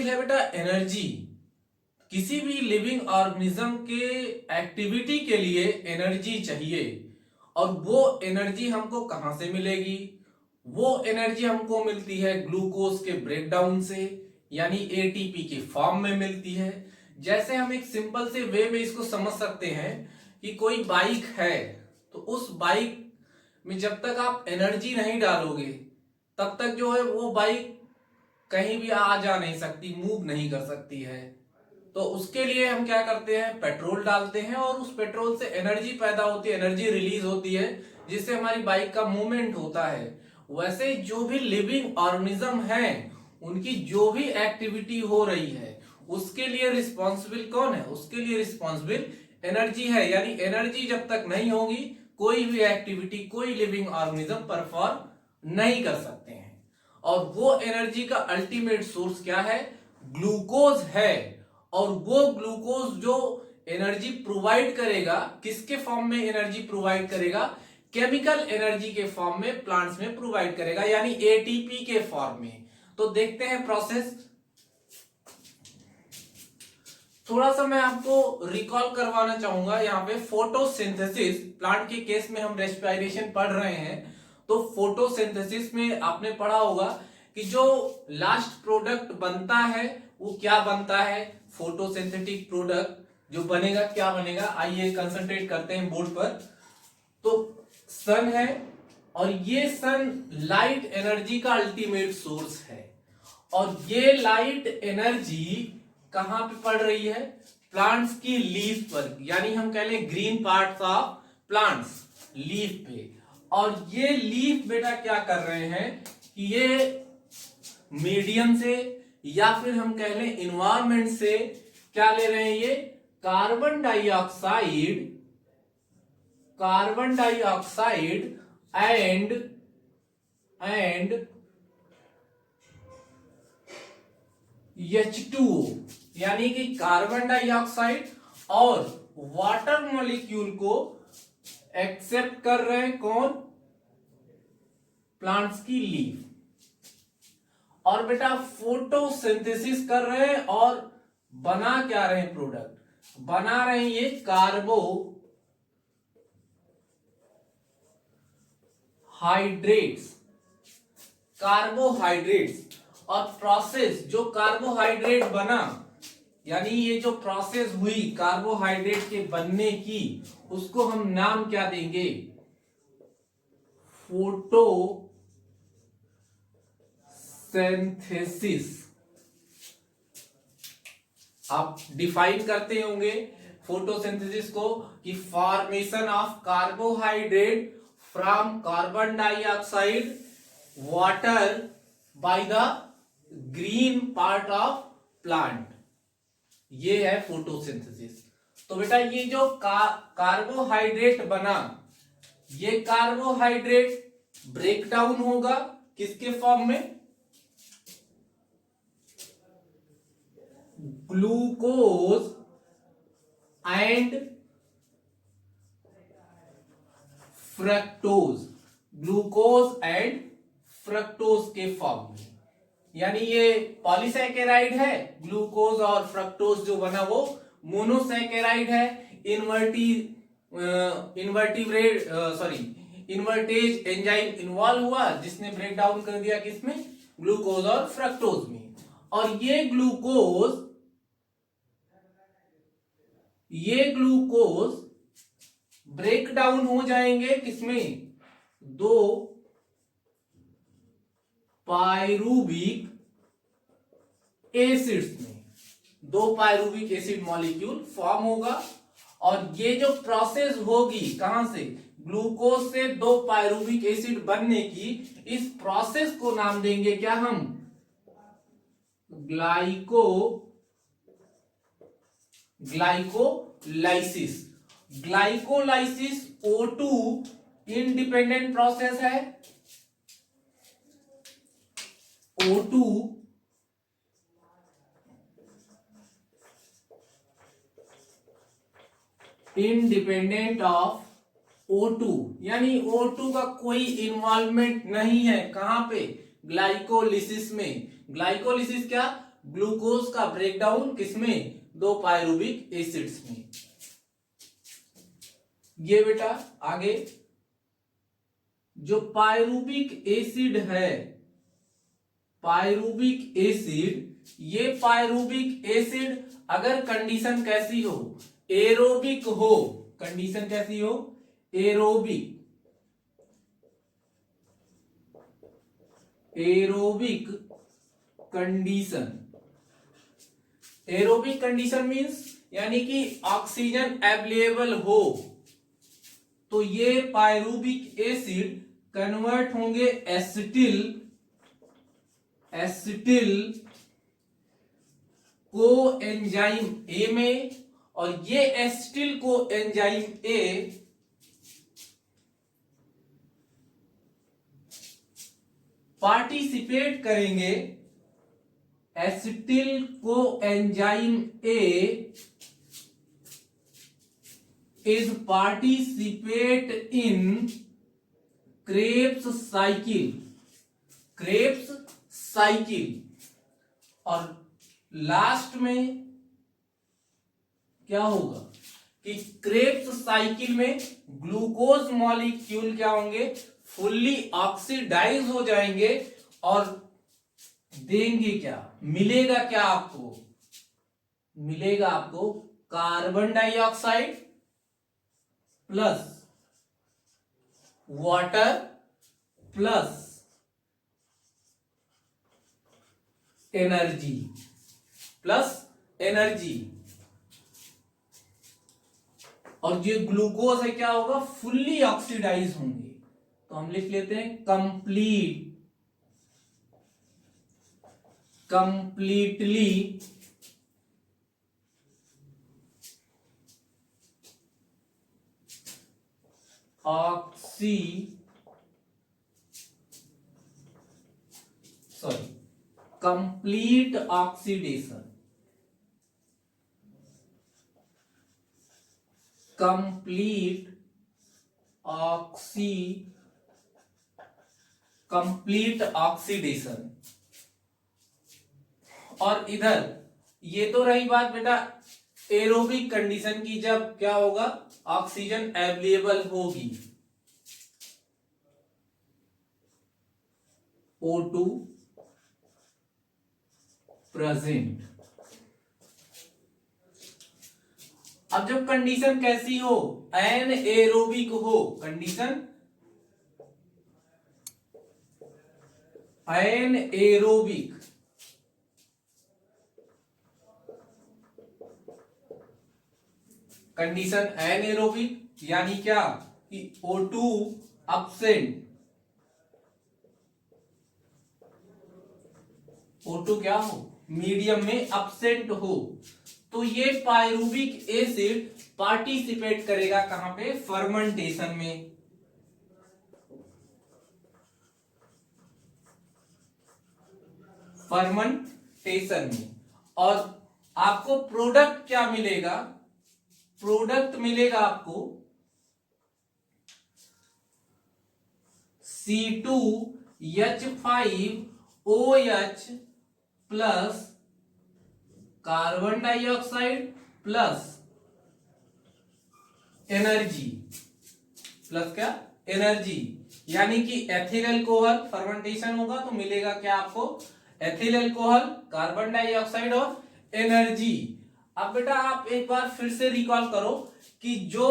है बेटा एनर्जी। किसी भी लिविंग ऑर्गेनिज्म के एक्टिविटी के लिए एनर्जी चाहिए, और वो एनर्जी हमको कहां से मिलेगी? वो एनर्जी हमको मिलती है ग्लूकोज के ब्रेकडाउन से, यानी एटीपी के फॉर्म में मिलती है। जैसे हम एक सिंपल से वे में इसको समझ सकते हैं कि कोई बाइक है, तो उस बाइक में जब तक आप एनर्जी नहीं डालोगे तब तक जो है वो बाइक कहीं भी आ जा नहीं सकती, मूव नहीं कर सकती है। तो उसके लिए हम क्या करते हैं, पेट्रोल डालते हैं, और उस पेट्रोल से एनर्जी पैदा होती है, एनर्जी रिलीज होती है, जिससे हमारी बाइक का मूवमेंट होता है। वैसे जो भी लिविंग ऑर्गेनिज्म है, उनकी जो भी एक्टिविटी हो रही है, उसके लिए रिस्पॉन्सिबल कौन है? उसके लिए रिस्पॉन्सिबल एनर्जी है। यानी एनर्जी जब तक नहीं होगी, कोई भी एक्टिविटी, कोई लिविंग ऑर्गेनिज्म परफॉर्म नहीं कर सकते हैं। और वो एनर्जी का अल्टीमेट सोर्स क्या है? ग्लूकोज है। और वो ग्लूकोज जो एनर्जी प्रोवाइड करेगा, किसके फॉर्म में एनर्जी प्रोवाइड करेगा? केमिकल एनर्जी के फॉर्म में प्लांट्स में प्रोवाइड करेगा, यानी एटीपी के फॉर्म में। तो देखते हैं प्रोसेस। थोड़ा सा मैं आपको रिकॉल करवाना चाहूंगा यहाँ पे। फोटोसिंथेसिस, प्लांट के केस में हम रेस्पिरेशन पढ़ रहे हैं, तो फोटोसिंथेसिस में आपने पढ़ा होगा कि जो लास्ट प्रोडक्ट बनता है वो क्या बनता है? फोटोसिंथेटिक प्रोडक्ट जो बनेगा, क्या बनेगा? आइए कंसंट्रेट करते हैं बोर्ड पर। तो सन है, और ये सन लाइट एनर्जी का अल्टीमेट सोर्स है। और ये लाइट एनर्जी कहां पे पड़ रही है? प्लांट्स की लीफ पर, यानी हम कह लें green parts of plants, leaf पे। और ये लीफ बेटा क्या कर रहे हैं कि ये मीडियम से, या फिर हम कह लें इन्वायरमेंट से, क्या ले रहे हैं? ये carbon dioxide, carbon dioxide and H2O, यानी कि कार्बन डाइऑक्साइड और वाटर मॉलिक्यूल को एक्सेप्ट कर रहे हैं कौन? प्लांट्स की लीफ। और बेटा फोटोसिंथेसिस कर रहे हैं, और बना क्या रहे हैं? प्रोडक्ट बना रहे हैं ये कार्बोहाइड्रेट्स। और प्रोसेस जो कार्बोहाइड्रेट बना, यानी ये जो प्रोसेस हुई कार्बोहाइड्रेट के बनने की, उसको हम नाम क्या देंगे? फोटोसिंथेसिस। आप डिफाइन करते होंगे फोटोसिंथेसिस को कि formation of carbohydrate from carbon dioxide, water by the green part of plant. ये है फोटोसिंथेसिस। तो बेटा ये जो कार्बोहाइड्रेट बना, ये कार्बोहाइड्रेट ब्रेक डाउन होगा किसके फॉर्म में? Glucose and fructose, glucose and fructose के फॉर्म में। यानी ये पॉलीसैकेराइड है, ग्लूकोज और फ्रक्टोज जो बना वो मोनोसैकेराइड है। इन्वर्टेज एंजाइम इन्वॉल्व हुआ, जिसने ब्रेक डाउन कर दिया किसमें? ग्लूकोज और फ्रक्टोज में। और ये ग्लूकोज ब्रेक डाउन हो जाएंगे किसमें? दो पायरूविक एसिड्स में, दो पायरूविक एसिड मॉलिक्यूल फॉर्म होगा। और ये जो प्रोसेस होगी कहां से? ग्लूकोज से दो पायरूविक एसिड बनने की, इस प्रोसेस को नाम देंगे क्या हम? Glycolysis. Glycolysis O2 independent process है। O2 इंडिपेंडेंट ऑफ O2, यानी O2 का कोई इन्वॉल्वमेंट नहीं है। कहां पे? ग्लाइकोलिसिस में। ग्लाइकोलिसिस क्या? ग्लूकोज का ब्रेकडाउन किसमें, 2 पायरुविक एसिड्स में। ये बेटा आगे जो पायरुविक एसिड है, पायरुविक एसिड, ये पायरुविक एसिड अगर कंडीशन कैसी हो, एरोबिक हो, कंडीशन कैसी हो, aerobic, aerobic condition, aerobic condition means यानी कि ऑक्सीजन अवेलेबल हो, तो ये पायरुविक एसिड कन्वर्ट होंगे एसिटिल, एसिटिल को एंजाइम ए में, और ये एसिटिल को एंजाइम ए पार्टिसिपेट करेंगे, एसिटिल को enzyme A is participate in Krebs cycle, Krebs cycle, और लास्ट में क्या होगा कि क्रेब्स साइकिल में ग्लूकोज मॉलिक्यूल क्या होंगे, फुल्ली ऑक्सीडाइज हो जाएंगे, और देंगे क्या, मिलेगा क्या आपको, मिलेगा आपको carbon dioxide plus water plus energy, plus energy, और जो ग्लूकोज है क्या होगा, फुल्ली ऑक्सीडाइज होंगे। तो हम लिख लेते हैं complete, completely complete oxidation, complete oxidation. और इधर ये तो रही बात बेटा एरोबिक कंडीशन की, जब क्या होगा, ऑक्सीजन अवेलेबल होगी, O2 प्रेजेंट। अब जब कंडीशन कैसी हो, एन एरोबिक हो, condition anaerobic, condition anaerobic यानी क्या कि O2 एब्सेंट, O2 क्या हो, मीडियम में एब्सेंट हो, तो ये पायरुविक एसिड पार्टिसिपेट करेगा कहां पे, फर्मेंटेशन में, फर्मेंटेशन में। और आपको प्रोडक्ट क्या मिलेगा, प्रोडक्ट मिलेगा आपको C2H5OH plus carbon dioxide plus energy, plus क्या, एनर्जी, यानी कि एथिल अल्कोहल, फर्मेंटेशन होगा तो मिलेगा क्या आपको, एथिल अल्कोहल, कार्बन डाइऑक्साइड और एनर्जी। अब बेटा आप एक बार फिर से रिकॉल करो कि जो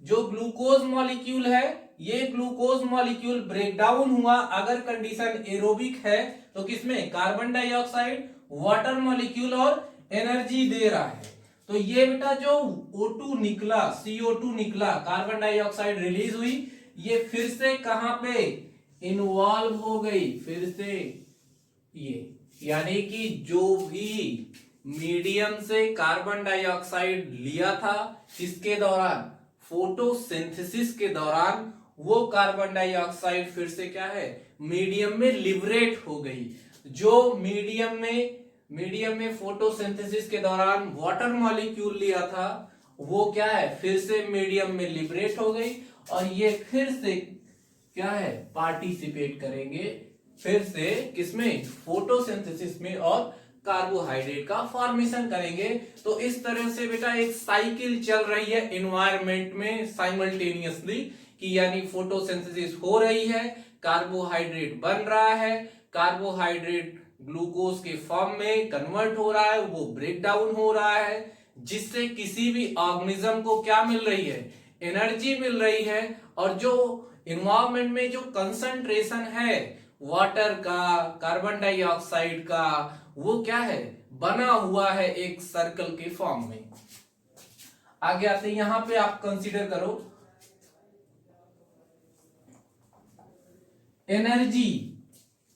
जो ग्लूकोज मॉलिक्यूल है, ये ग्लूकोज मॉलिक्यूल ब्रेकडाउन हुआ अगर कंडीशन एरोबिक है तो किसमें, कार्बन डाइऑक्साइड, वाटर मॉलिक्यूल और एनर्जी दे रहा है। तो ये बेटा जो O2 निकला, CO2 निकला, कार्बन डाइऑक्साइड रिलीज हुई, ये फिर से कहां पे इन्वॉल्व हो गई, फिर से ये, यानी कि जो भी मीडियम से कार्बन डाइऑक्साइड लिया था किसके दौरान, फोटोसिंथेसिस के दौरान, वो कार्बन डाइऑक्साइड फिर से क्या है, मीडियम में लिबरेट हो गई। जो मीडियम में फोटोसिंथेसिस के दौरान वाटर मॉलिक्यूल लिया था, वो क्या है, फिर से मीडियम में लिबरेट हो गई, और ये फिर से क्या है, पार्टिसिपेट करेंगे फिर से किसमें, फोटोसिंथेसिस में, और कार्बोहाइड्रेट का फॉर्मेशन करेंगे। तो इस तरह से बेटा एक साइकिल चल रही है एनवायरनमेंट में साइमल्टेनियसली, कि यानी फोटोसिंथेसिस हो रही है, कार्बोहाइड्रेट बन रहा है, कार्बोहाइड्रेट ग्लूकोज के फॉर्म में कन्वर्ट हो रहा है, वो ब्रेक डाउन हो रहा है, जिससे किसी भी ऑर्गेनिज्म को क्या मिल रही है, एनर्जी मिल रही है। और जो एनवायरनमेंट में जो कंसंट्रेशन है वाटर का, कार्बन डाइऑक्साइड का, वो क्या है, बना हुआ है एक सर्कल के फॉर्म में। आगे आते हैं, यहां पे आप कंसीडर करो एनर्जी।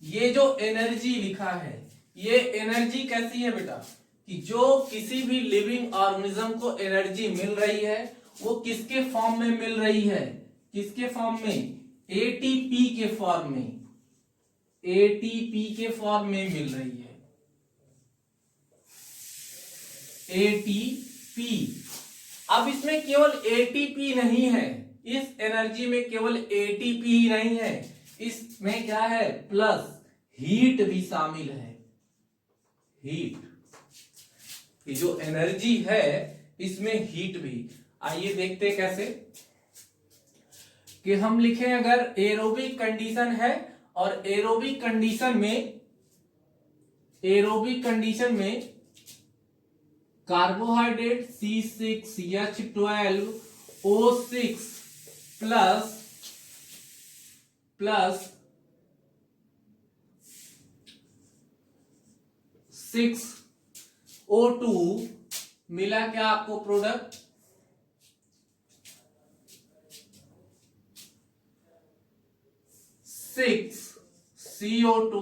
ये जो एनर्जी लिखा है, ये एनर्जी कैसी है बेटा, कि जो किसी भी लिविंग ऑर्गेनिज्म को एनर्जी मिल रही है, वो किसके फॉर्म में मिल रही है, किसके फॉर्म में, एटीपी के फॉर्म में, एटीपी के फॉर्म में मिल रही है, एटीपी। अब इसमें केवल एटीपी नहीं है, इस एनर्जी में केवल एटीपी ही नहीं है, इसमें क्या है, प्लस हीट भी शामिल है, हीट। ये जो एनर्जी है इसमें हीट भी। आइए देखते हैं कैसे, कि हम लिखें अगर एरोबिक कंडीशन है, और एरोबिक कंडीशन में कार्बोहाइड्रेट C6H12O6 प्लस 6O2 मिला, क्या आपको product, 6CO2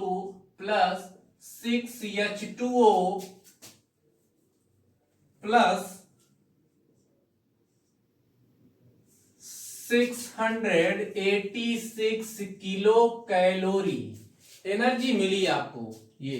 plus 6H2O plus 686 kilo calorie energy मिली आपको। ये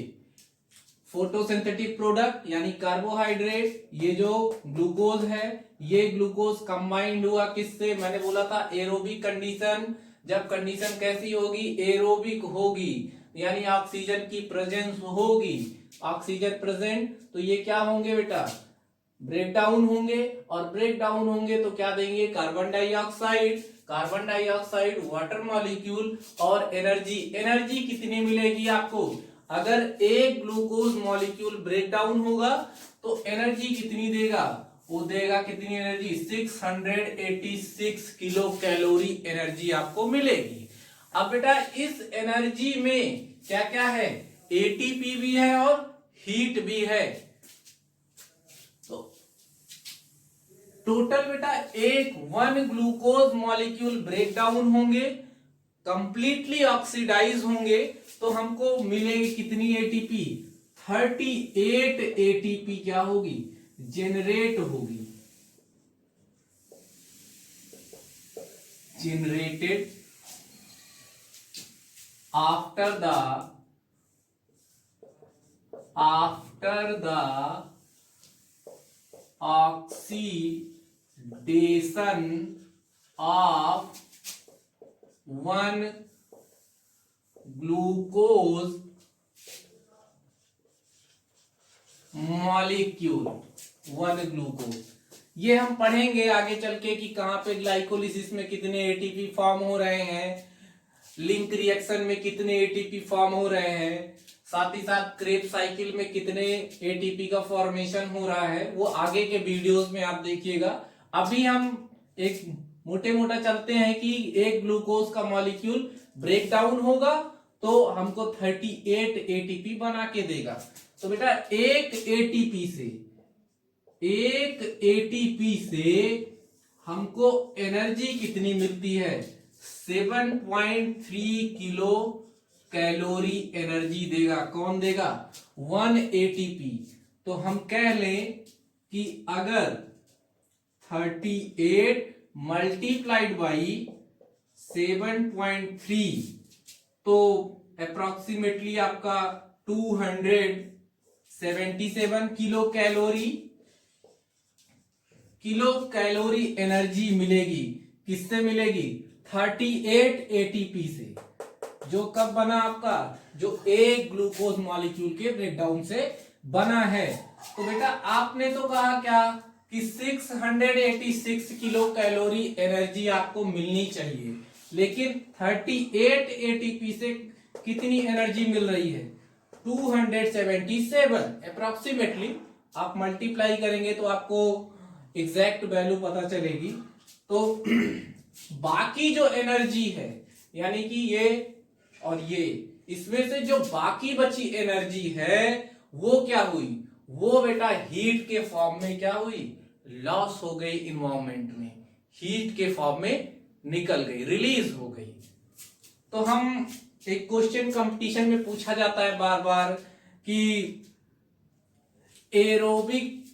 फोटोसिंथेटिक प्रोडक्ट यानी कार्बोहाइड्रेट, ये जो ग्लूकोज है, ये ग्लूकोज कंबाइंड हुआ किससे, मैंने बोला था एरोबिक कंडीशन। जब कंडीशन कैसी होगी, एरोबिक होगी, यानी ऑक्सीजन की प्रेजेंस होगी, ऑक्सीजन प्रेजेंट, तो ये क्या होंगे बेटा, ब्रेक डाउन होंगे, और ब्रेक डाउन होंगे तो क्या देंगे, carbon dioxide, carbon dioxide water molecule, और एनर्जी। एनर्जी कितनी मिलेगी आपको, अगर एक ग्लूकोज मॉलिक्यूल ब्रेक डाउन होगा तो एनर्जी कितनी देगा, वो देगा कितनी एनर्जी, 686 किलो कैलोरी एनर्जी आपको मिलेगी। अब बेटा इस एनर्जी में क्या क्या है, एटीपी भी है और हीट भी है। तो टोटल बेटा one glucose molecule break down होंगे, कंप्लीटली ऑक्सीडाइज होंगे, तो हमको मिलेगी कितनी एटीपी, 38 एटीपी क्या होगी, जेनरेट होगी, generated after the oxidation of one glucose molecule, one glucose. ये हम पढ़ेंगे आगे चल के कि कहां पे ग्लाइकोलिसिस में कितने एटीपी फॉर्म हो रहे हैं, लिंक रिएक्शन में कितने एटीपी फॉर्म हो रहे हैं, साथ ही साथ क्रेब्स साइकिल में कितने एटीपी का फॉर्मेशन हो रहा है, वो आगे के वीडियोस में आप देखिएगा। अभी हम एक मोटे मोटा चलते हैं कि एक ग्लूकोज का मॉलिक्यूल ब्रेक डाउन होगा तो हमको 38 एटीपी बना के देगा। तो बेटा एक एटीपी से हमको एनर्जी कितनी मिलती है, 7.3 किलो कैलोरी एनर्जी देगा। कौन देगा, 1 एटीपी। तो हम कह लें कि अगर 38 मल्टीप्लाइड बाई 7.3 तो अप्रोक्सीमेटली आपका 277 किलो कैलोरी एनर्जी मिलेगी। किससे मिलेगी, 38 एटीपी से। जो कब बना आपका, जो एक ग्लूकोज मॉलिक्यूल के ब्रेकडाउन से बना है। तो बेटा आपने तो कहा क्या कि 686 किलो कैलोरी एनर्जी आपको मिलनी चाहिए, लेकिन 38 एटीपी से कितनी एनर्जी मिल रही है, 277 अप्रोक्सीमेटली। आप मल्टीप्लाई करेंगे तो आपको एग्जैक्ट वैल्यू पता चलेगी। तो बाकी जो एनर्जी है, यानी कि ये और ये, इसमें से जो बाकी बची एनर्जी है वो क्या हुई, वो बेटा हीट के फॉर्म में क्या हुई, लॉस हो गई इन्वायरमेंट में, हीट के फॉर्म में निकल गई, रिलीज हो गई। तो हम एक क्वेश्चन कंपटीशन में पूछा जाता है बार बार कि एरोबिक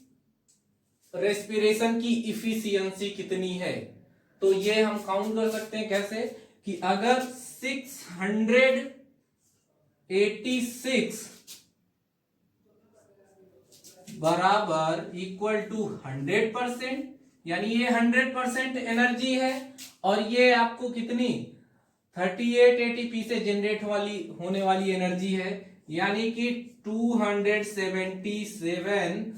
रेस्पिरेशन की इफिशियंसी कितनी है। तो ये हम काउंट कर सकते हैं कैसे कि अगर 686 बराबर इक्वल टू 100%, यानी ये 100% एनर्जी है, और ये आपको कितनी 38 एटीपी से जनरेट होने वाली एनर्जी है, यानी कि 277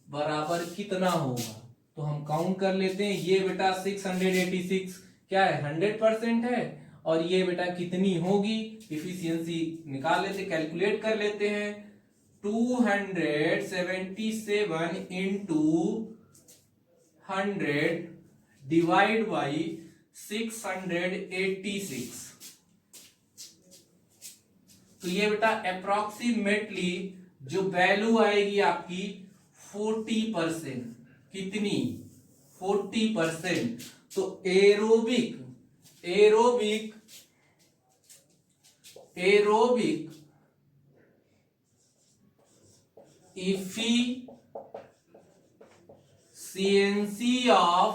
बराबर कितना होगा। तो हम काउंट कर लेते हैं, ये बेटा 686 क्या है 100% है, और ये बेटा कितनी होगी, इफिशियंसी निकाल लेते, कैलकुलेट कर लेते हैं। 277 इंटू 100 डिवाइड बाई 686, तो ये बेटा अप्रोक्सीमेटली जो वैल्यू आएगी आपकी 40%, कितनी 40%। तो aerobic efficiency of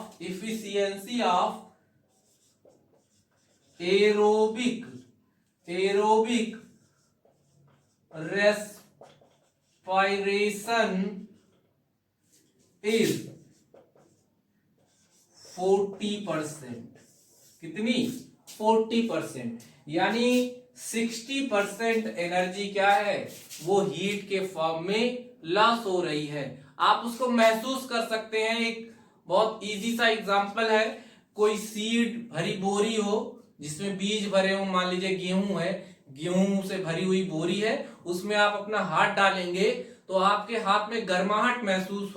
aerobic respiration is 40%, कितनी 40%, यानी 60% एनर्जी क्या है, वो हीट के फॉर्म में लॉस हो रही है। आप उसको महसूस कर सकते हैं, एक बहुत इजी सा एग्जांपल है, कोई सीड भरी बोरी हो जिसमें बीज भरे हो, मान लीजिए गेहूं है, गेहूं से भरी हुई बोरी है, उसमें आप अपना हाथ डालेंगे तो आपके हाथ में गर्माहट महसूस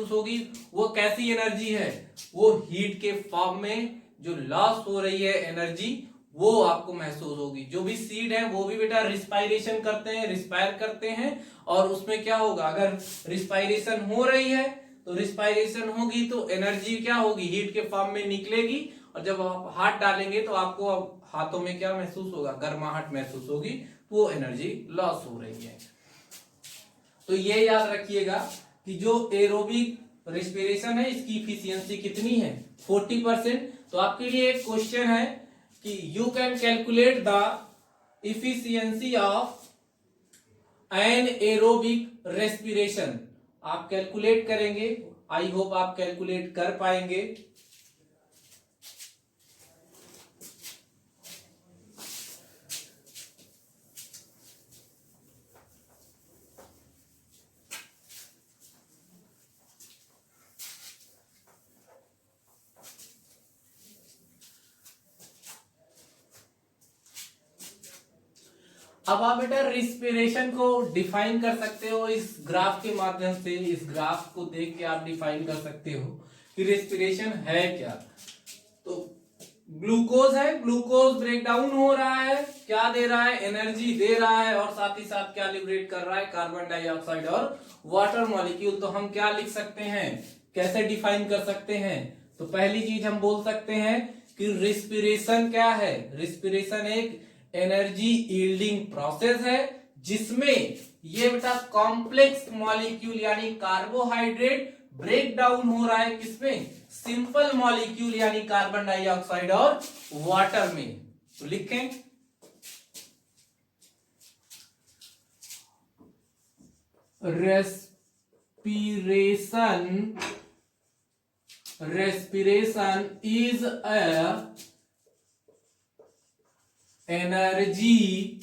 होगी, वो कैसी एनर्जी है, वो हीट के फॉर्म में जो लॉस हो रही है एनर्जी, वो आपको महसूस होगी। जो भी सीड है वो भी बेटा रिस्पायरेशन करते हैं, रिस्पायर करते हैं, और उसमें क्या होगा, अगर रिस्पायरेशन हो रही है तो रिस्पायरेशन होगी तो एनर्जी क्या होगी, हीट के फॉर्म में निकलेगी, और जब आप हाथ डालेंगे तो आपको हाथों में क्या महसूस होगा, गर्माहट महसूस होगी, तो वो एनर्जी लॉस हो रही है। तो ये याद रखिएगा कि जो एरोबिक रेस्पिरेशन है इसकी इफिशियंसी कितनी है, 40%। तो आपके लिए एक क्वेश्चन है कि you can calculate the efficiency of anaerobic respiration. आप कैलकुलेट करेंगे, आई होप आप कैलकुलेट कर पाएंगे। अब आप बेटा रिस्पिरेशन को डिफाइन कर सकते हो इस ग्राफ के माध्यम से, इस ग्राफ को देख के आप डिफाइन कर सकते हो कि रिस्पिरेशन है क्या। तो ग्लूकोज है, ग्लूकोज ब्रेक डाउन हो रहा है, क्या दे रहा है, एनर्जी दे रहा है, और साथ ही साथ क्या लिबरेट कर रहा है, कार्बन डाइऑक्साइड और वाटर मॉलिक्यूल। तो हम क्या लिख सकते हैं, कैसे डिफाइन कर सकते हैं। तो पहली चीज हम बोल सकते हैं कि रिस्पिरेशन क्या है, रिस्पिरेशन एक एनर्जी यील्डिंग प्रोसेस है, जिसमें ये बेटा कॉम्प्लेक्स मॉलिक्यूल यानी कार्बोहाइड्रेट ब्रेक डाउन हो रहा है, किसमें, सिंपल मॉलिक्यूल यानी कार्बन डाइऑक्साइड और वाटर में। तो लिखें respiration is a energy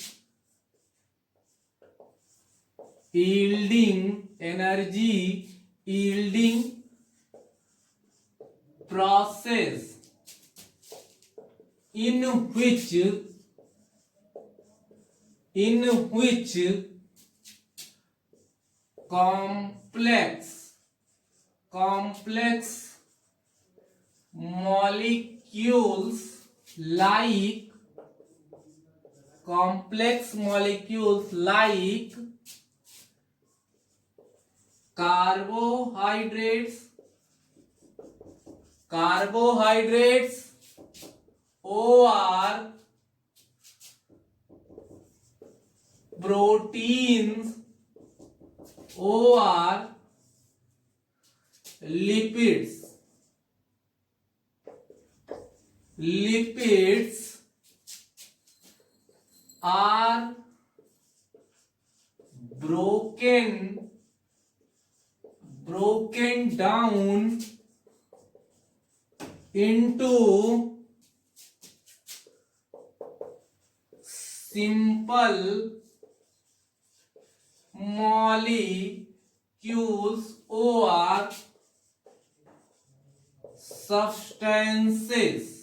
yielding process in which complex molecules like carbohydrates or proteins or lipids are broken down into simple molecules or substances।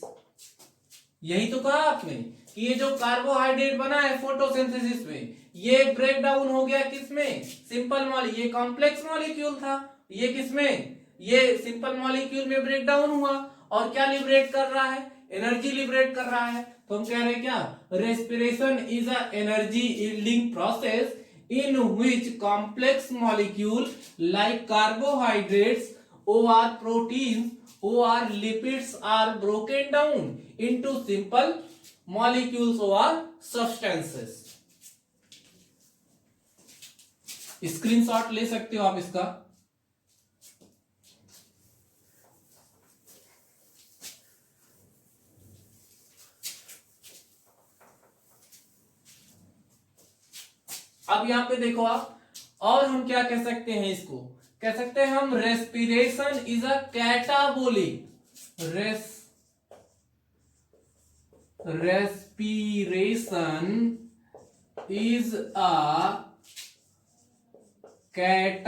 यही तो कहा आपने कि ये जो कार्बोहाइड्रेट बना है फोटोसिंथेसिस में, ये ब्रेक डाउन हो गया किसमें? Simple molecule. ये कॉम्प्लेक्स मॉलिक्यूल था, ये किसमें? ये सिंपल मॉलिक्यूल में ब्रेक डाउन हुआ और क्या लिबरेट कर रहा है? एनर्जी लिबरेट कर रहा है। तो हम कह रहे हैं क्या? Respiration is a energy yielding process in which complex molecule like carbohydrates or proteins or lipids are broken down into simple molecules or substances। Screenshot ले सकते हो आप इसका। अब यहां पे देखो आप, और हम क्या कह सकते हैं? इसको कह सकते हैं हम respiration is a catabolic. Respiration is a catabolic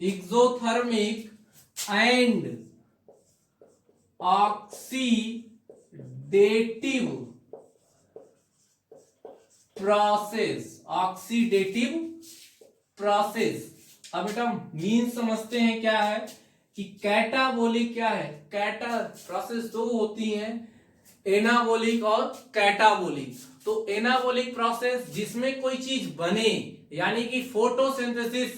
exothermic and oxidative process। अब बेटा मीन समझते हैं क्या है कि कैटाबोलिक क्या है? कैटा प्रोसेस दो होती हैं, एनाबोलिक और कैटाबोलिक। तो एनाबोलिक प्रोसेस जिसमें कोई चीज बने, यानी कि फोटोसिंथेसिस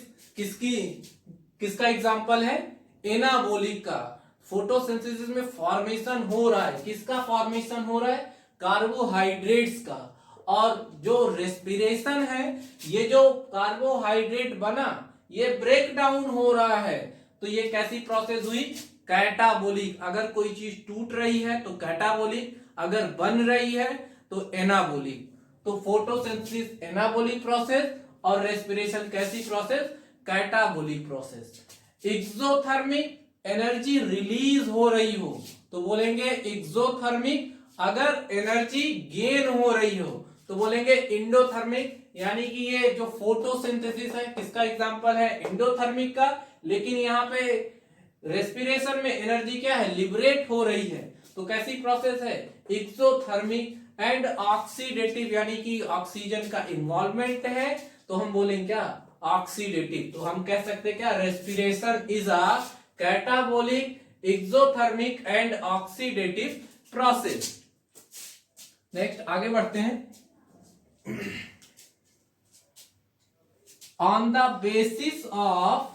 किसका एग्जांपल है? एनाबोलिक का। फोटोसिंथेसिस में फॉर्मेशन हो रहा है, किसका फॉर्मेशन हो रहा है? कार्बोहाइड्रेट्स का। और जो रेस्पिरेशन है, ये जो कार्बोहाइड्रेट बना, ये ब्रेक डाउन हो रहा है। तो ये कैसी प्रोसेस हुई? कैटाबोलिक। अगर कोई चीज टूट रही है तो कैटाबोलिक, अगर बन रही है तो एनाबोलिक। तो फोटोसिंथेसिस एनाबोलिक प्रोसेस और रेस्पिरेशन कैसी process? Catabolic process. Exothermic, energy release हो रही हो तो बोलेंगे एक्सोथर्मिक। अगर एनर्जी गेन हो रही हो तो बोलेंगे इंडोथर्मिक। यानी कि ये जो फोटोसिंथेसिस है, किसका एग्जांपल है? इंडोथर्मिक का। लेकिन यहाँ पे रेस्पिरेशन में एनर्जी क्या है? लिबरेट हो रही है। तो कैसी प्रोसेस है? एक्सोथर्मिक एंड ऑक्सीडेटिव, यानी कि ऑक्सीजन का इन्वॉल्वमेंट है, तो हम बोलेंगे क्या? ऑक्सीडेटिव। तो हम कह सकते हैं क्या? Respiration is a catabolic, exothermic and oxidative process. Next आगे बढ़ते हैं। on the basis of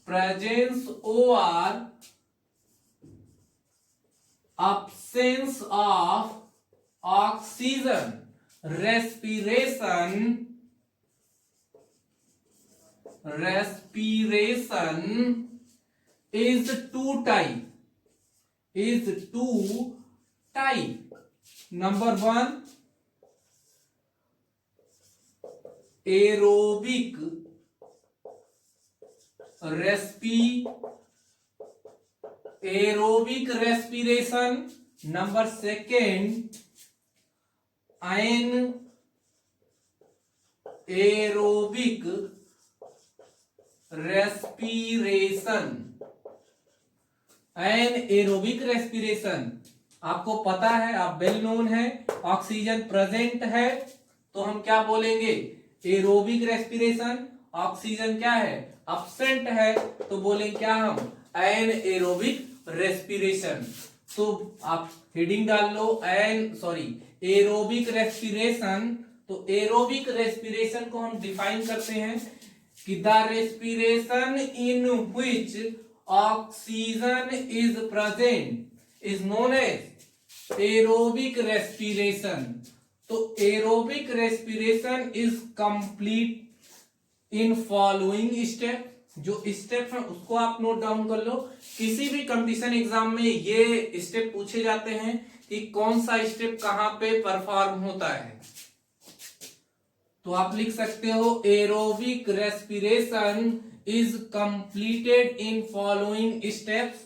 presence or absence of oxygen, respiration respiration is two type. Number one, aerobic respiration. Number second, anaerobic respiration. Anaerobic respiration आपको पता है, आप well known है, oxygen present है तो हम क्या बोलेंगे, एरोबिक रेस्पिरेशन। ऑक्सीजन क्या है, अब्सेंट है तो बोलेंगे क्या हम, एनएरोबिक रेस्पिरेशन। तो आप हेडिंग डाल लो एरोबिक रेस्पिरेशन। तो एरोबिक रेस्पिरेशन को हम डिफाइन करते हैं कि the respiration in which oxygen is present is known as aerobic respiration. तो aerobic respiration is complete in following step. जो स्टेप है उसको आप नोट डाउन कर लो। किसी भी कंपटीशन एग्जाम में ये स्टेप पूछे जाते हैं कि कौन सा स्टेप कहां पे परफॉर्म होता है। तो आप लिख सकते हो aerobic respiration is completed in following steps.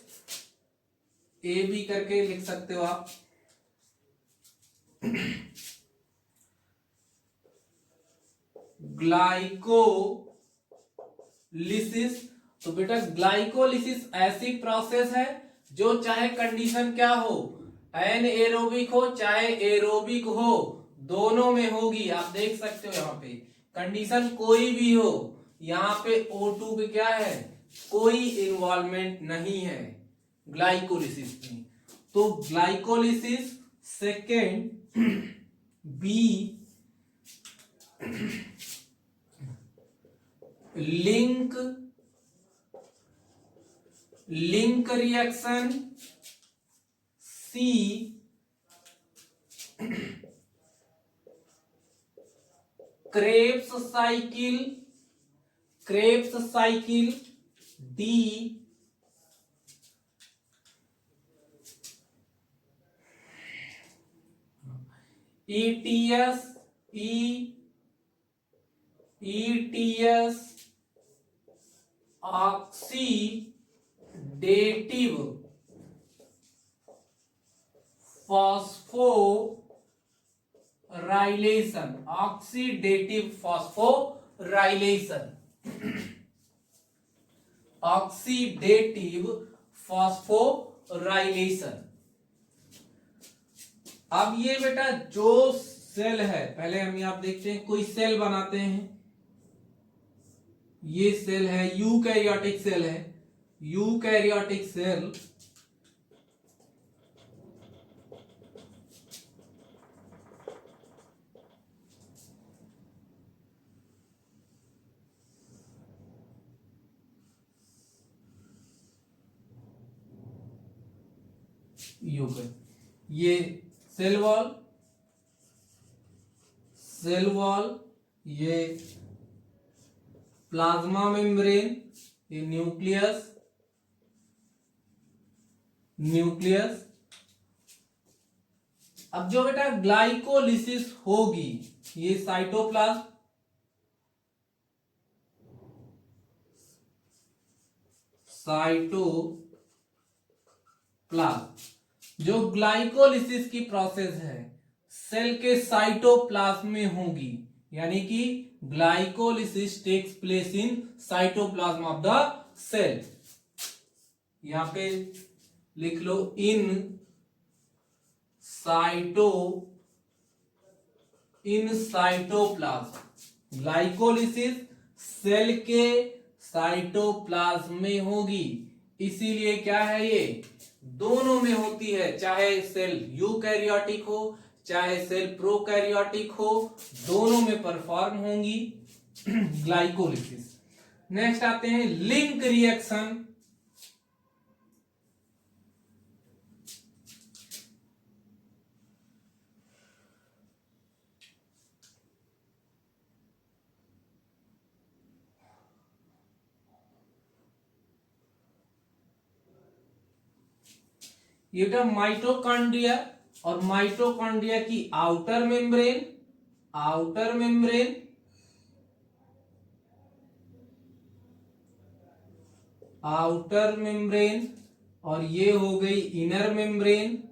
A B करके लिख सकते हो आप। ग्लाइकोलिसिस। तो बेटा ग्लाइकोलिसिस ऐसी प्रोसेस है जो चाहे कंडीशन क्या हो, एनएरोबिक हो चाहे एरोबिक हो, दोनों में होगी। आप देख सकते हो यहाँ पे कंडीशन कोई भी हो, यहाँ पे O2 पे क्या है, कोई इन्वॉल्वमेंट नहीं है ग्लाइकोलिसिस में। तो glycolysis second B link reaction, C Krebs cycle, D ETS oxidative phosphorylation, oxidative phosphorylation. अब ये बेटा जो सेल है, पहले हम यहां देखते हैं, कोई सेल बनाते हैं। ये सेल है यूकैरियोटिक सेल है, यूकैरियोटिक सेल ये सेल वॉल, ये प्लाज्मा मेम्ब्रेन, ये न्यूक्लियस। अब जो बेटा ग्लाइकोलिसिस होगी, ये साइटोप्लाज्म। जो ग्लाइकोलिसिस की प्रोसेस है सेल के साइटोप्लाज्म में होगी, यानी कि glycolysis takes place in cytoplasm of the cell. यहां पे लिख लो इन साइटोप्लाज्म। ग्लाइकोलिसिस सेल के साइटोप्लाज्म में होगी, इसीलिए क्या है, ये दोनों में होती है, चाहे सेल यूकैरियोटिक हो चाहे सेल प्रोकैरियोटिक हो, दोनों में परफॉर्म होंगी ग्लाइकोलिसिस। नेक्स्ट आते हैं लिंक रिएक्शन। ये बेटा माइटोकॉन्ड्रिया, और माइटोकॉन्ड्रिया की outer membrane, outer membrane, outer membrane, और ये हो गई इनर मेम्ब्रेन,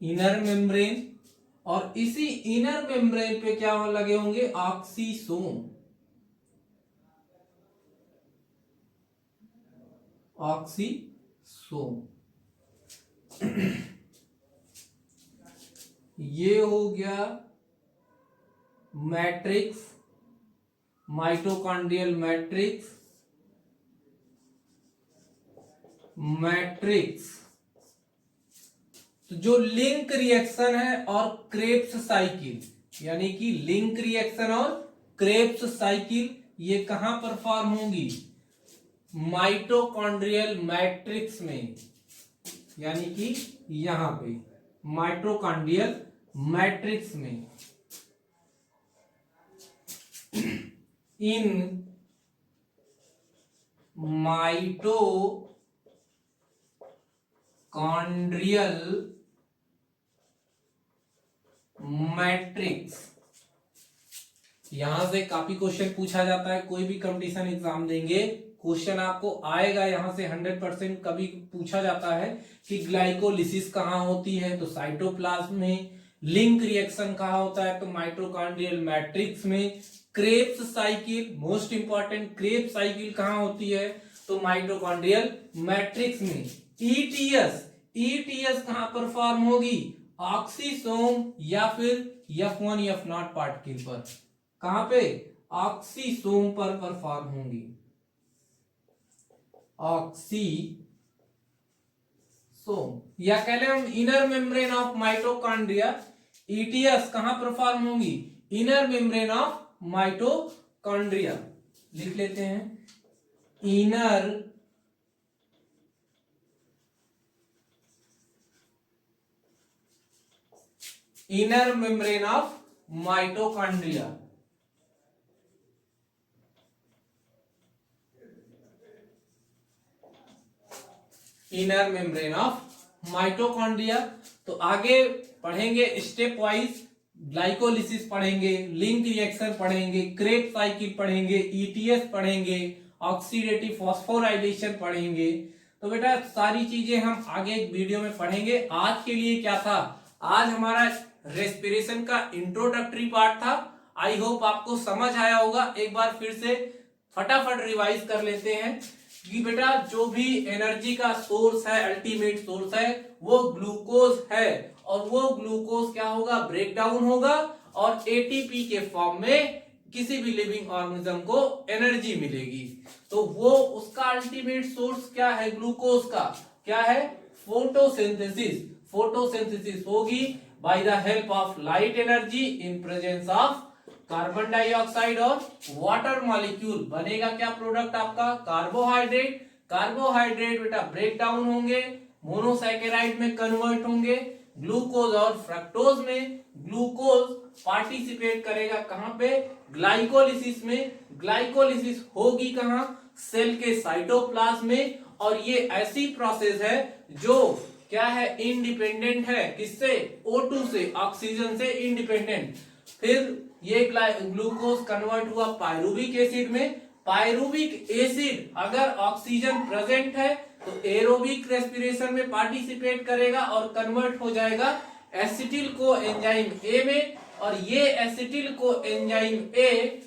इनर मेम्ब्रेन, और इसी इनर मेम्ब्रेन पे क्या लगे होंगे, ऑक्सीसोम, ऑक्सीसोम। ये हो गया मैट्रिक्स, माइटोकॉन्ड्रियल मैट्रिक्स, मैट्रिक्स। तो जो लिंक रिएक्शन है और क्रेब्स साइकिल, यानी कि लिंक रिएक्शन और क्रेब्स साइकिल, ये कहां परफॉर्म होंगी, माइटोकॉन्ड्रियल मैट्रिक्स में, यानी कि यहां पे माइटोकॉन्ड्रियल मैट्रिक्स में। इन माइटोकॉन्ड्रियल मैट्रिक्स, यहां से काफी क्वेश्चन पूछा जाता है, कोई भी कंपटीशन एग्जाम देंगे क्वेश्चन आपको आएगा यहां से 100%। कभी पूछा जाता है कि ग्लाइकोलिसिस कहां होती है, तो साइटोप्लाज्म में। लिंक रिएक्शन कहां होता है, तो माइटोकॉन्ड्रियल मैट्रिक्स में। Krebs cycle, most important, Krebs cycle कहां होती है, तो माइटोकॉन्ड्रियल मैट्रिक्स में। ईटीएस, ईटीएस कहां परफॉर्म होगी, ऑक्सीसोम या फिर F1 F0 पार्टिकल पर। कहां पे, ऑक्सीसोम पर परफॉर्म होंगी, ऑक्सीसोम, या कह लें हम inner membrane of mitochondria. ETS कहां परफॉर्म होंगी, इनर मेम्ब्रेन ऑफ माइटोकॉन्ड्रिया। लिख लेते हैं, inner membrane of mitochondria. Inner membrane of mitochondria. तो आगे पढ़ेंगे स्टेप वाइज, ग्लाइकोलिसिस पढ़ेंगे, लिंक रिएक्शन पढ़ेंगे, क्रेब्स साइकिल पढ़ेंगे, ईटीएस पढ़ेंगे, ऑक्सीडेटिव फॉस्फोराइलेशन पढ़ेंगे। तो बेटा सारी चीजें हम आगे एक वीडियो में पढ़ेंगे। आज के लिए क्या था, आज हमारा रेस्पिरेशन का इंट्रोडक्टरी पार्ट था। आई होप आपको समझ आया होगा। एक बार फिर से फटाफट रिवाइज कर लेते हैं कि बेटा जो भी एनर्जी का सोर्स है, अल्टीमेट सोर्स है, वो ग्लूकोज है, और वो ग्लूकोज क्या होगा, ब्रेक डाउन होगा, और एटीपी के फॉर्म में किसी भी लिविंग ऑर्गेनिज्म को एनर्जी मिलेगी। तो वो उसका अल्टीमेट सोर्स क्या है, ग्लूकोज का क्या है, फोटोसिंथेसिस। फोटोसिंथेसिस होगी by the help of light energy in presence of carbon dioxide और वाटर मॉलिक्यूल। बनेगा क्या प्रोडक्ट आपका, कार्बोहाइड्रेट। कार्बोहाइड्रेट बेटा ब्रेक डाउन होंगे, मोनोसैकेराइड में कन्वर्ट होंगे, ग्लूकोज और फ्रक्टोज में। ग्लूकोज पार्टिसिपेट करेगा कहां पे, ग्लाइकोलिसिस में। ग्लाइकोलिसिस होगी कहां, सेल के साइटोप्लाज्म में। और ये ऐसी प्रोसेस है जो क्या है, इंडिपेंडेंट है, किससे, O2 से, ऑक्सीजन से इंडिपेंडेंट। फिर ये ग्लूकोज कन्वर्ट हुआ पायरुविक एसिड में। पायरुविक एसिड अगर ऑक्सीजन प्रेजेंट है तो एरोबिक रेस्पिरेशन में पार्टिसिपेट करेगा और कन्वर्ट हो जाएगा एसिटिल को एंजाइम ए में। और ये एसिटिल को एंजाइम ए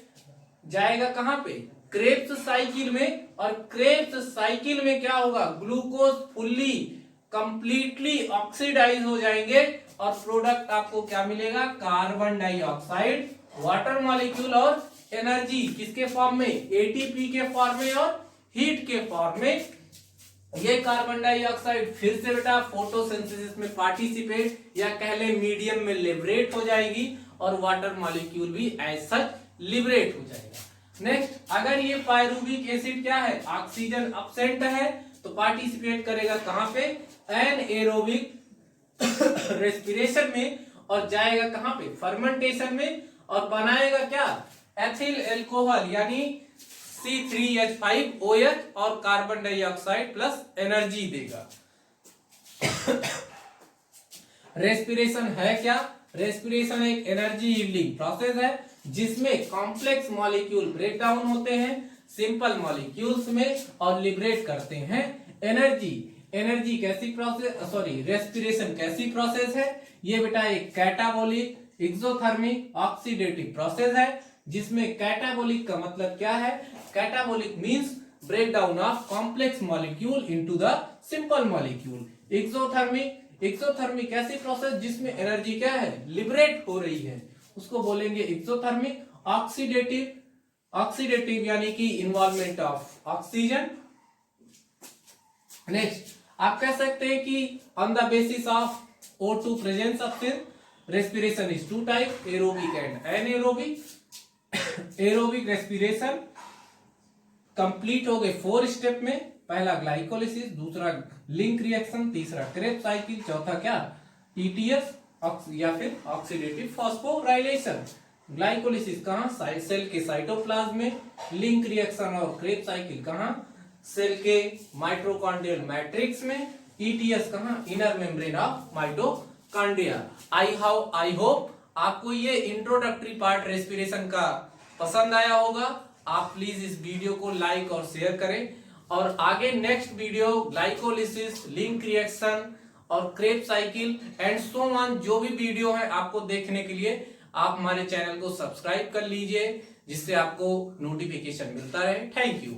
जाएगा कहां पे, क्रेब्स साइकिल में। और क्रेब्स साइकिल में क्या होगा, ग्लूकोज फुल्ली कंप्लीटली ऑक्सीडाइज हो जाएंगे, और प्रोडक्ट आपको क्या मिलेगा, कार्बन डाइऑक्साइड, वाटर मॉलिक्यूल और एनर्जी। किसके फॉर्म में, एटीपी के फॉर्म में और हीट के फॉर्म में। ये कार्बन डाइऑक्साइड फिर से बेटा फोटोसिंथेसिस में पार्टिसिपेट, या कह ले मीडियम में लिबरेट हो जाएगी, और वाटर मॉलिक्यूल भी एज सच लिबरेट हो जाएगा। नेक्स्ट, अगर ये पायरुविक एसिड क्या है, ऑक्सीजन अब्सेंट है, तो पार्टिसिपेट करेगा कहां पे, एनएरोबिक रेस्पिरेशन में, और जाएगा कहां पे, फर्मेंटेशन में, और बनाएगा क्या, एथिल एल्कोहल यानी C3H5OH, और कार्बन डाइऑक्साइड प्लस एनर्जी देगा। रेस्पिरेशन है क्या? रेस्पिरेशन एक एनर्जी यील्डिंग प्रोसेस है जिसमें कॉम्प्लेक्स मॉलिक्यूल ब्रेक डाउन होते हैं सिंपल मॉलिक्यूल्स में और लिबरेट करते हैं एनर्जी। एनर्जी कैसी प्रोसेस, सॉरी रेस्पिरेशन कैसी प्रोसेस है? ये बेटा एक कैटाबोलिक एक्सोथर्मिक ऑक्सीडेटिव प्रोसेस है जिसमें कैटाबोलिक का मतलब क्या है? Catabolic means break down of complex molecule into the simple molecule. Exothermic ऐसी प्रोसेस जिसमें एनर्जी क्या है? लिबरेट हो रही है, उसको बोलेंगे एक्सोथर्मिक। ऑक्सीडेटिव यानी कि इन्वॉल्वमेंट ऑफ ऑक्सीजन। नेक्स्ट आप कह सकते हैं कि on the basis of O2 presence of respiration is two type, aerobic and anaerobic. Aerobic respiration complete हो गए 4 स्टेप में। पहला ग्लाइकोलिसिस, दूसरा लिंक रिएक्शन, तीसरा क्रेब्स साइकिल, चौथा क्या? ईटीएस या फिर ऑक्सीडेटिव फॉस्फोराइलेशन। ग्लाइकोलिसिस कहां? सेल के साइटोप्लाज्म में। लिंक रिएक्शन और क्रेब्स साइकिल कहां? सेल के माइटोकॉन्ड्रियल मैट्रिक्स में। ईटीएस कहां? Inner membrane of mitochondria. I hope आपको ये इंट्रोडक्टरी पार्ट रेस्पिरेशन का पसंद आया होगा। आप प्लीज इस वीडियो को लाइक और शेयर करें और आगे next video glycolysis, link reaction और Krebs cycle and so on जो भी वीडियो है आपको देखने के लिए आप हमारे चैनल को सब्सक्राइब कर लीजिए जिससे आपको नोटिफिकेशन मिलता रहे। Thank you.